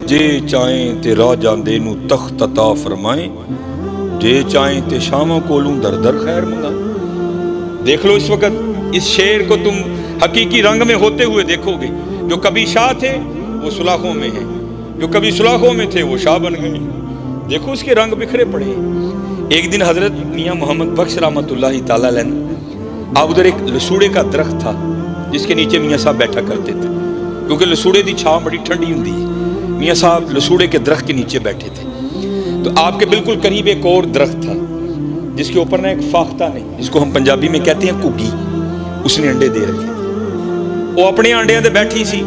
जे चाहें ते राह जांदे नू तख्त अता फरमाएं, जे चाहें ते शामा कोलूं दर दर खैर मंगाएं। देख लो इस वक्त इस शेर को तुम हकीकी रंग में होते हुए देखोगे। जो कभी शाह थे वो सुलाखों में हैं, जो कभी सुलाखों में थे वो शाह बन गए। देखो उसके रंग बिखरे पड़े। एक दिन हजरत मियाँ मोहम्मद बख्श रहमतुल्लाहि तआला अलैह, अब उधर एक लसूड़े का दरख्त था जिसके नीचे मियाँ साहब बैठा करते थे, क्योंकि लसूड़े की छाव बड़ी ठंडी होती है। मियाँ साहब लसूड़े के दरख्त के नीचे बैठे थे, तो आपके बिल्कुल करीब एक और दरख्त था जिसके ऊपर ना एक फाख्ता नहीं, जिसको हम पंजाबी में कहते हैं घुग्गी, उसने अंडे दे रखे थे। वो अपने अंडियां दे बैठी सी,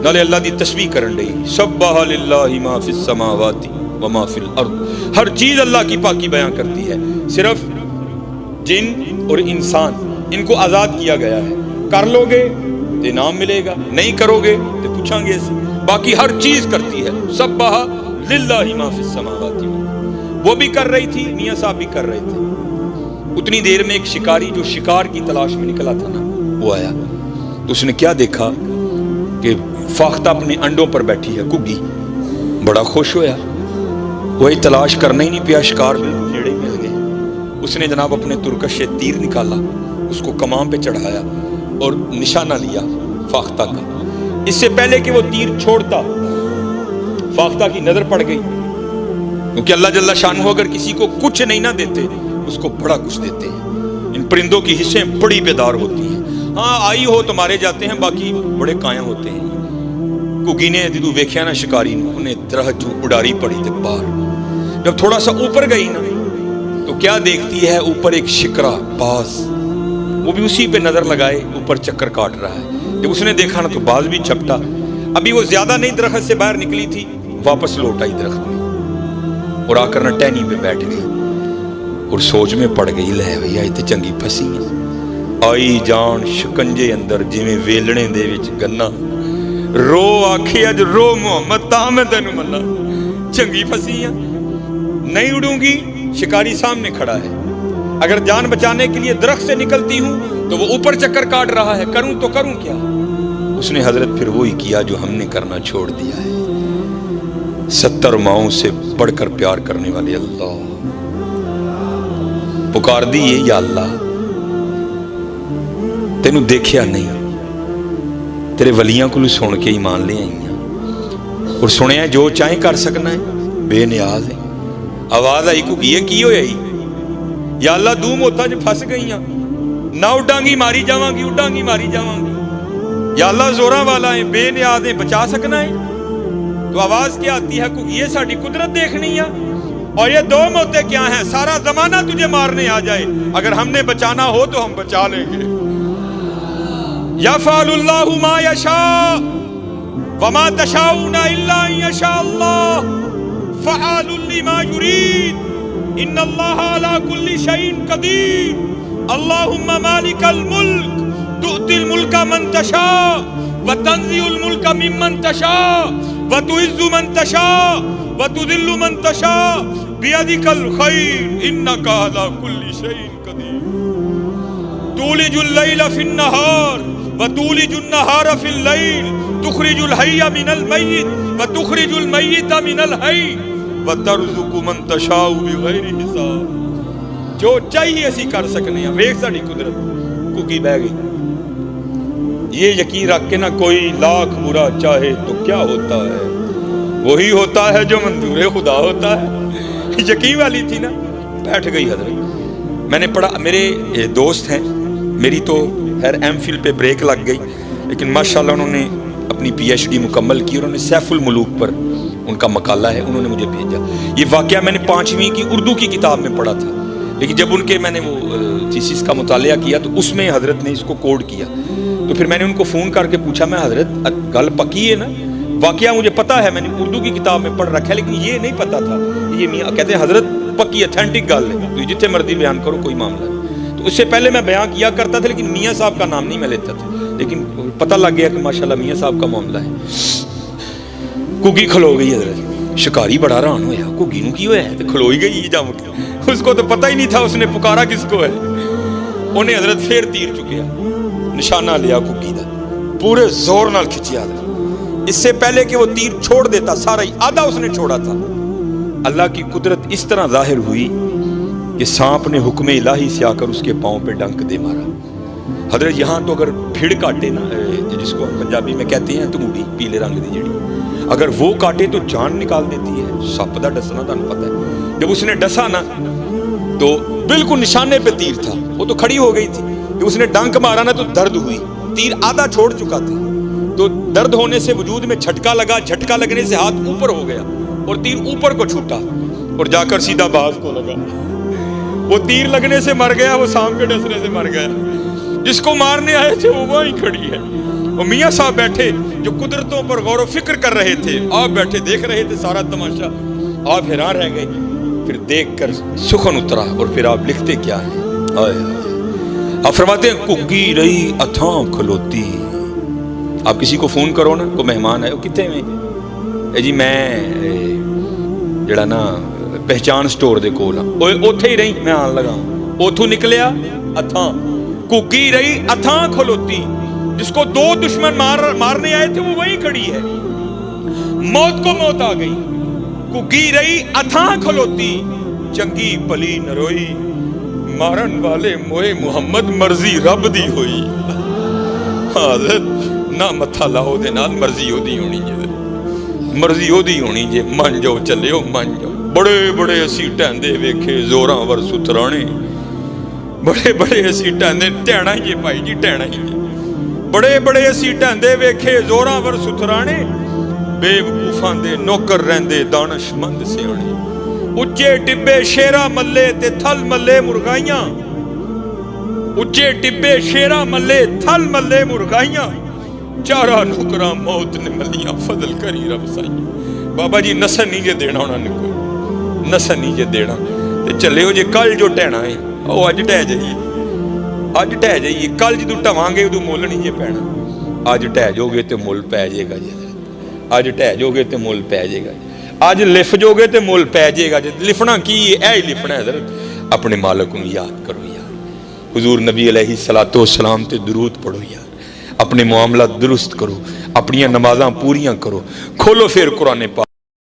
नाले अल्लाह दी तस्बीह करन डई, सब्बाह लिल्लाहि मा फिस समावाति व मा फिल अर्द। हर चीज अल्लाह की पाकी बयां करती है, सिर्फ जिन और इंसान इनको आजाद किया गया है। कर लोगे तो इनाम मिलेगा, नहीं करोगे तो पूछांगे ऐसे। बाकी हर चीज करती है। सब्बाह लिल्लाहि मा फिस समावाति। वो भी कर रही थी, मियाँ साहब भी कर रहे थे। उतनी देर में एक शिकारी जो शिकार की तलाश में निकला था ना, वो आया। तो उसने क्या देखा कि फाख्ता अपने अंडों पर बैठी है घुग्गी। बड़ा खुश होया, वही तलाश करना ही नहीं पिया, शिकार बिल्कुल नेड़े मिल गए। उसने जनाब अपने तुरकश से तीर निकाला, उसको कमाम पे चढ़ाया और निशाना लिया फाख्ता का। इससे पहले कि वो तीर छोड़ता, फाख्ता की नजर पड़ गई, क्योंकि अल्लाह जल्ला शानहू अगर किसी को कुछ नहीं ना देते उसको बड़ा कुछ देते हैं। इन परिंदों की हिस्सें बड़ी बेदार होती हैं। हाँ, आई हो तो मारे जाते हैं, बाकी बड़े काया होते हैं। घुग्गी ने जदू वेख्या ना शिकारी ने, उन्हें दरख्त चू उड़ारी पड़ी थे बाहर। जब थोड़ा सा ऊपर गई ना, तो क्या देखती है, ऊपर एक शिकरा बाज, वो भी उसी पे नजर लगाए ऊपर चक्कर काट रहा है। जब उसने देखा ना तो बाज भी झपटा। अभी वो ज्यादा नहीं दरख्त से बाहर निकली थी, वापस लौट आई दरख्त में और आकर ना टहनी पे बैठ गई और सोच में पड़ गई, ले भैया इतने चंगी फसी है। आई जान शिकंजे अंदर जिवें वेलणे दे विच गन्ना, रो आखे अज रो मोहम्मद ता मैं तेनू मन्ना, चंगी फसी है। नहीं उड़ूंगी, शिकारी सामने खड़ा है। अगर जान बचाने के लिए दरख्त से निकलती हूं तो वो ऊपर चक्कर काट रहा है, करूं तो करूं क्या। उसने हजरत फिर वही किया जो हमने करना छोड़ दिया है। 70 माओं से बढ़कर प्यार करने वाले अल्लाह, पुकार दी ये, या अल्लाह तेनू देखिया नहीं, तेरे वलियां को सुन के ईमान ले आई और सुनिया जो चाहे कर सकना है, बेनियाज है। आवाज आई घुग्गी की होया ही, या अल्लाह दू मौतां च फस गई, ना उडांगी मारी जावांगी, उडांगी मारी जावांगी। या अल्लाह जोरा वाला है, बेनियाज है, बचा सकना है। तो आवाज क्या आती है, ये साडी कुदरत देखनी है। और ये दो मौतें क्या हैं, सारा जमाना तुझे मारने आ जाए, अगर हमने बचाना हो तो हम बचा लेंगे। यफ़अलुल्लाहु मा यशा वमा तशाऊना इल्ला अन यशा अल्लाह फ़अलुल लिमा युरीद इन्नल्लाहा अला कुल्ली शैइन क़दीर। अल्लाहुम्मा मालिकल मुल्क तुअतिल मुल्का मन तशा व तंज़िउल मुल्का मिम्मन तशा व तुइज़्ज़ु मन तशा व तुदिल्लु मन तशा बियदिकल खैर इन्नका अला कुल्ली शैइन क़दीर। तूलिजुल लैला फिन नहार व तूलिजुन नहारा फिल लैल तुखरिजुल हय्य मिनल मय्यित व तुखरिजुल मय्यिता मिनल हय्य व तर्ज़ुकु मन तशाउ बिगैरि हिसाब। जो चाहिए असी कर सकने हैं। वेख साडी कुदरत। घुग्गी बह गई। ये यकीन रख के ना, कोई लाख बुरा चाहे तो क्या होता है, वही होता है जो मंजूर खुदा होता है। यकीन वाली थी ना, बैठ गई हजरत। मैंने पढ़ा, मेरे दोस्त हैं, मेरी तो खैर एमफिल पे ब्रेक लग गई, लेकिन माशाल्लाह उन्होंने अपनी पीएचडी मुकम्मल की। उन्होंने सैफुल मुलूक पर उनका मकाला है, उन्होंने मुझे भेजा। ये वाकया मैंने 5वीं की उर्दू की किताब में पढ़ा था, लेकिन जब उनके मैंने वो थीसिस का मुतालिया किया तो उसमें हजरत ने इसको कोड किया। तो फिर मैंने उनको फ़ोन करके पूछा, मैं हजरत गल पक्की है ना, वाकया मुझे पता है, मैंने उर्दू की किताब में पढ़ रखा है, लेकिन ये नहीं पता था। ये मियाँ कहते हैं हजरत पक्की अथेंटिक गल है, तो जितने मर्जी बयान करो, कोई मामला नहीं। तो उससे पहले मैं बयान किया करता था, लेकिन मियाँ साहब का नाम नहीं मैं लेता था, लेकिन पता लग गया कि माशाल्लाह मियाँ साहब का मामला है। घुग्गी खलो गई हजरत। शिकारी बड़ा हैरान होया, घुग्गी नूं की होया है, तो खलो ही गई जम के। उसको तो पता ही नहीं था उसने पुकारा किसको है। उन्हें हजरत फिर तीर चुकिया, निशाना लिया घुग्गी दा, पूरे जोर नाल खिंचिया। اس سے پہلے کہ وہ تیر چھوڑ دیتا سارا ہی آدھا اس نے چھوڑا تھا. اللہ کی قدرت اس طرح ظاہر ہوئی کہ سانپ نے حکم الہی سے آ کر اس کے پاؤں پہ ڈنک دے مارا. حضرت یہاں تو اگر بھیڑ کاٹے نا، جس کو پنجابی میں کہتے ہیں تموڑی پیلے رنگ دی جڑی، اگر وہ کاٹے تو جان نکال دیتی ہے. سپ دا ڈسنا تمہیں پتہ ہے. جب اس نے ڈسا نا تو بالکل نشانے پہ تیر تھا، وہ تو کھڑی ہو گئی تھی. جب اس نے ڈنک مارا نا تو درد ہوئی، تیر آدھا چھوڑ چکا تھا. تو درد ہونے سے وجود میں جھٹکا لگا، جھٹکا لگنے سے ہاتھ اوپر ہو گیا اور تیر اوپر کو چھوٹا اور جا کر سیدھا باز کو لگا. وہ تیر لگنے سے مر گیا، وہ سانپ کے ڈسنے سے مر گیا. جس کو مارنے آئے تھے وہ وہیں کھڑی ہے. اور میاں صاحب بیٹھے جو قدرتوں پر غور و فکر کر رہے تھے، آپ بیٹھے دیکھ رہے تھے سارا تماشا. آپ حیران رہ گئے. پھر دیکھ کر سخن اترا اور پھر آپ لکھتے کیا ہیں. آپ فرماتے ہیں کگی رہی اتھاں کھلوتی. آپ کسی کو فون کرو نا، کوئی مہمان ہے، وہ کتنے میں جی میں جڑا نا پہچان سٹور دے کول ہاں، اوتھے ہی رہی، میں آن لگا. اوتھوں نکلیا اتھاں، کگی رہی اتھاں کھلوتی. جس کو دو دشمن مارنے آئے تھے وہ وہیں کھڑی ہے. موت کو موت آ گئی. کگی رہی اتھاں کھلوتی، چنگی پلی نہ روئی، مارن والے موئے محمد مرضی رب دی ہوئی. حضرت نہ متھا لاؤ دے نال مرضی ہو دی ہونی جے، مرضی ہو دی ہونی جے. من جو چلے ہو من جو. بڑے بڑے اسی ٹہندے ویکھے زوراں ور سترانے، بڑے بڑے اسی ٹہندے ٹہنا ہی جے بھائی جی، ٹہنا ہی جے. بڑے بڑے اسی ٹہندے ویکھے زوراں ور سترانے، بے وقوفاں دے نوکر رہندے دانش مند سیانے. اچے ٹبے شیرا ملے تے تھل ملے مرغائیاں، اچے ٹبے شیرا ملے تھل ملے مرغائیاں، چارہ نوکراں موت نے ملیاں فضل کری رب سائیاں. بابا جی نسن نہیں جے دینا انہوں نے، کوئی نسن نہیں جے دینا. تے چلے ہو جے کل جو ٹہنا ہے وہ اج ٹہ جائیے، اج ٹہ جائیے. کل جدو ٹہواں گے ادو مول نہیں جے پینا. اج ٹہ جو گے تے مول پی جائے گا جی. اج ٹہ جو گے تے مول پی جائے گا. اج لف جو گے تے مول پی جائے گا. لفنا کی ہے، اے لفنا ہے حضرت. اپنے مالک کو یاد کرو یار. حضور نبی علیہ الصلوۃ والسلام تے درود پڑھو یار. اپنے معاملات درست کرو، اپنی نمازاں پوریاں کرو. کھولو پھر قرآن پاک.